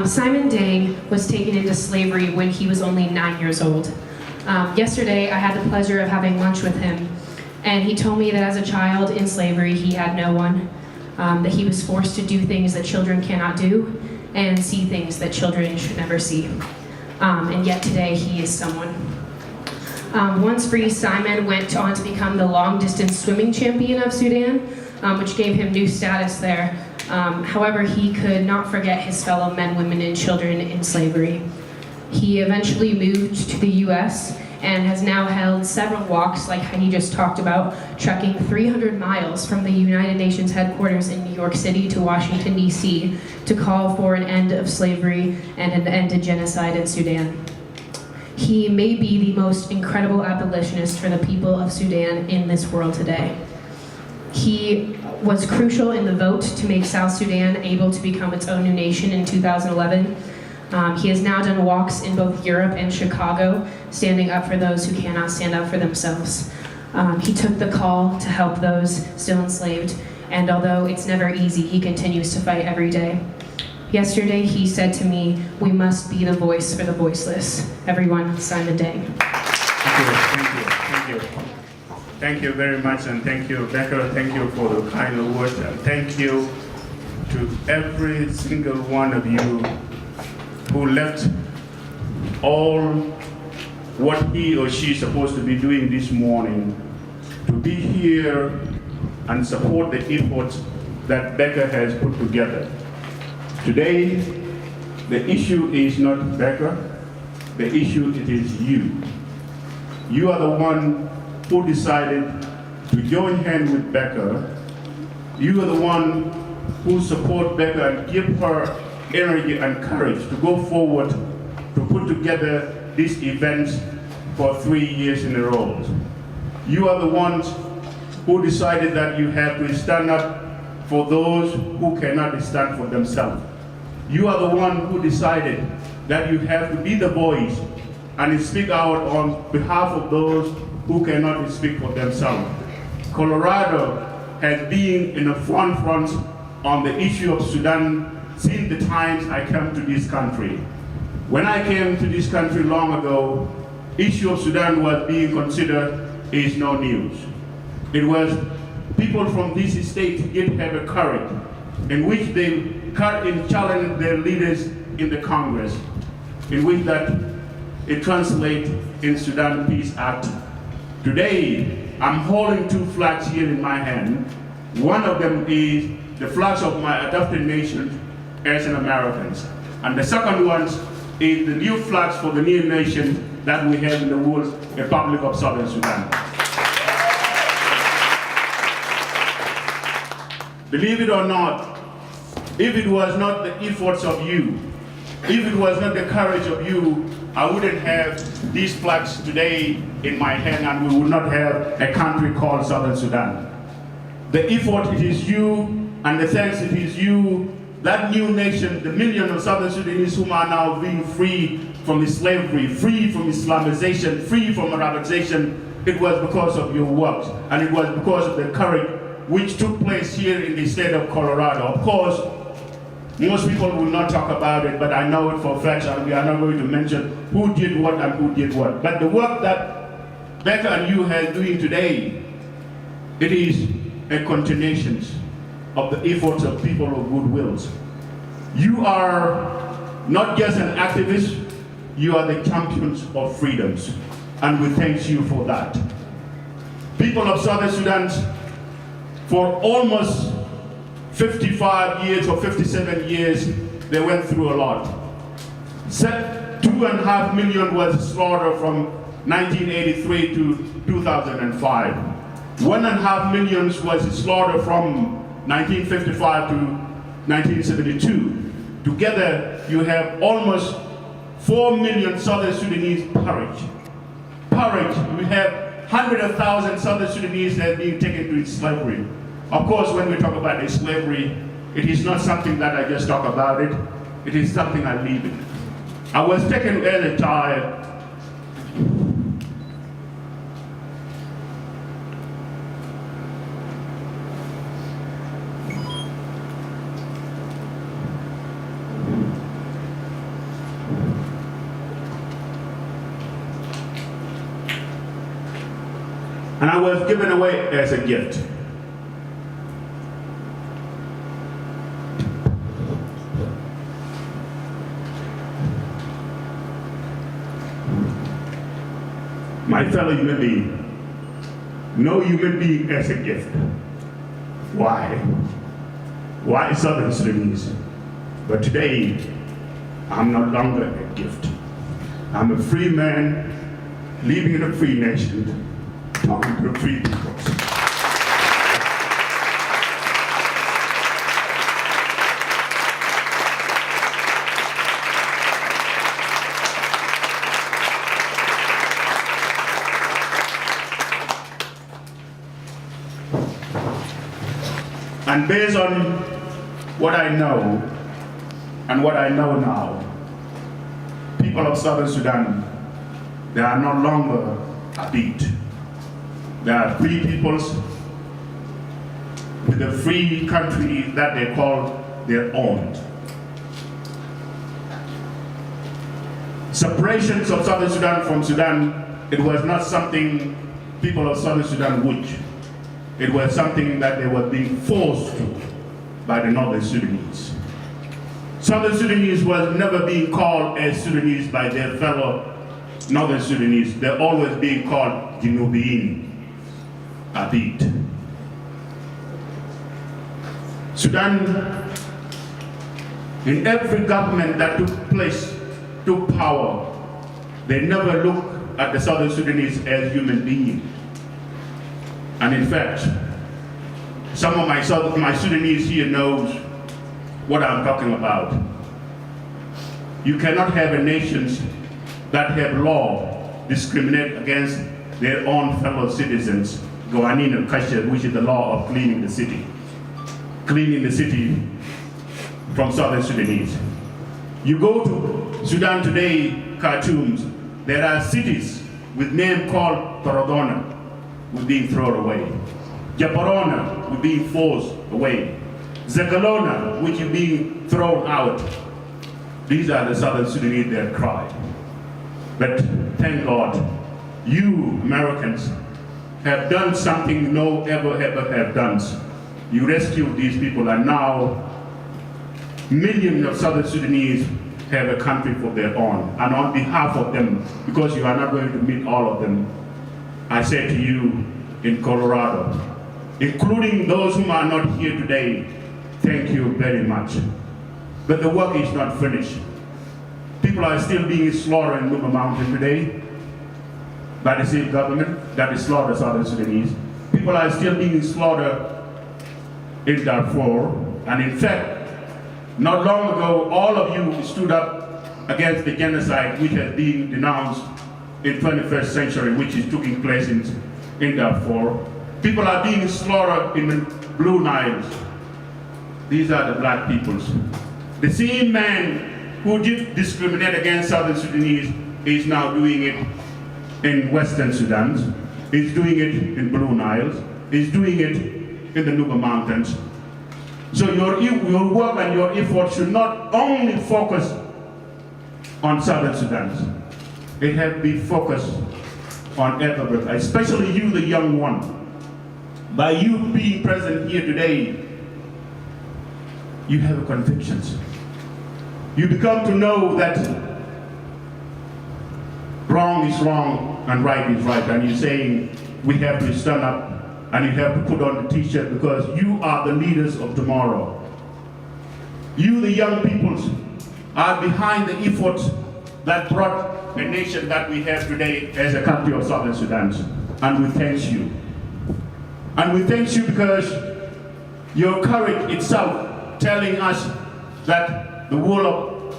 Simon Deng was taken into slavery when he was only 9 years old. Yesterday, I had the pleasure of having lunch with him, and he told me that as a child in slavery, he had no one, that he was forced to do things that children cannot do, and see things that children should never see. And yet today, he is someone. Once free, Simon went on to become the long-distance swimming champion of Sudan, which gave him new status there. However, he could not forget his fellow men, women, and children in slavery. He eventually moved to the US and has now held several walks, like Heidi just talked about, trekking 300 miles from the United Nations headquarters in New York City to Washington, D.C. to call for an end of slavery and an end to genocide in Sudan. He may be the most incredible abolitionist for the people of Sudan in this world today. He was crucial in the vote to make South Sudan able to become its own new nation in 2011. He has now done walks in both Europe and Chicago, standing up for those who cannot stand up for themselves. He took the call to help those still enslaved, and although it's never easy, he continues to fight every day. Yesterday, he said to me, "We must be the voice for the voiceless." Everyone, Simon Deng. Thank you. Thank you very much, and thank you, Becca. Thank you for the kind words, and thank you to every single one of you who left all what he or she is supposed to be doing this morning to be here and support the efforts that Becca has put together. Today, the issue is not Becca, the issue it is you. You are the one who decided to join hands with Becca. You are the one who support Becca and give her energy and courage to go forward to put together these events for 3 years in a row. You are the ones who decided that you have to stand up for those who cannot stand for themselves. You are the one who decided that you have to be the voice and speak out on behalf of those who cannot speak for themselves. Colorado has been in the front on the issue of Sudan since the times I came to this country. When I came to this country long ago, issue of Sudan was being considered is no news. It was people from this state did have a courage in which they challenged their leaders in the Congress, in which that it translates in Sudan Peace Act. Today, I'm holding two flags here in my hand. One of them is the flags of my adopted nation as an Americans. And the second one is the new flags for the new nation that we have in the world, Republic of Southern Sudan. Believe it or not, if it was not the efforts of you, if it was not the courage of you, I wouldn't have these flags today in my hand, and we would not have a country called Southern Sudan. The effort, it is you, and the thanks, it is you. That new nation, the millions of Southern Sudanese who are now being free from slavery, free from Islamization, free from Arabization, it was because of your work, and it was because of the courage which took place here in the state of Colorado. Of course, most people will not talk about it, but I know it for a fact, and we are not going to mention who did what and who did what. But the work that Becca and you are doing today, it is a continuation of the efforts of people of goodwills. You are not just an activist, you are the champions of freedoms, and we thank you for that. People of Southern Sudan, for almost 55 years or 57 years, they went through a lot. 2.5 million was slaughtered from 1983 to 2005. 1.5 million was slaughtered from 1955 to 1972. Together, you have almost 4 million Southern Sudanese perished. We have hundreds of thousands Southern Sudanese that have been taken to slavery. Of course, when we talk about this slavery, it is not something that I just talk about it. It is something I live in. I was taken as a child. and I was given away as a gift. My fellow human being, no human being as a gift. Why? Why Southern Sudanese? But today, I'm no longer a gift. I'm a free man, living in a free nation, talking to free people. And based on what I know and what I know now, people of Southern Sudan, they are no longer a beat. They are free peoples with a free country that they call their own. Separations of Southern Sudan from Sudan, it was not something people of Southern Sudan would. It was something that they were being forced to by the Northern Sudanese. Southern Sudanese was never being called as Sudanese by their fellow Northern Sudanese. They're always being called Jinubiyin, Abid. Sudan, in every government that took power, they never looked at the Southern Sudanese as human beings. And in fact, some of my Sudanese here knows what I'm talking about. You cannot have a nation that have law discriminate against their own fellow citizens, Gawanin and Kasher, which is the law of cleaning the city from Southern Sudanese. You go to Sudan today, Khartoum, there are cities with names called Torodona, were being thrown away. Japarona were being forced away. Zagalona, which is being thrown out. These are the Southern Sudanese that cried. But thank God, you Americans have done something no ever have done. You rescued these people, and now millions of Southern Sudanese have a country for their own. And on behalf of them, because you are not going to meet all of them, I say to you in Colorado, including those whom are not here today, thank you very much. But the work is not finished. People are still being slaughtered in Nuba Mountain today by the same government that is slaughtered Southern Sudanese. People are still being slaughtered in Darfur. And in fact, not long ago, all of you stood up against the genocide which has been denounced in 21st century, which is taking place in Darfur. People are being slaughtered in the Blue Niles. These are the black peoples. The same man who did discriminate against Southern Sudanese is now doing it in Western Sudan, is doing it in Blue Niles, is doing it in the Nuba Mountains. So your work and your effort should not only focus on Southern Sudan. It has to be focused on everybody, especially you, the young one. By you being present here today, you have convictions. You become to know that wrong is wrong and right is right. And you're saying we have to stand up and you have to put on the t-shirt because you are the leaders of tomorrow. You, the young peoples, are behind the efforts that brought the nation that we have today as a country of Southern Sudan. And we thank you. And we thank you because your courage itself telling us that the world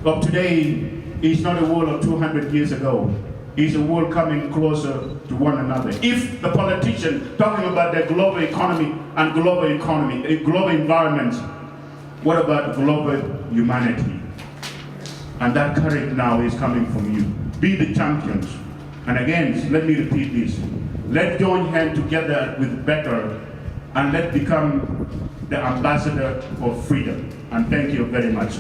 of today is not a world of 200 years ago. It's a world coming closer to one another. If the politician talking about the global economy and global environment, what about global humanity? And that courage now is coming from you. Be the champions. And again, let me repeat this. Let's join hands together with Becker and let's become the ambassador for freedom. And thank you very much.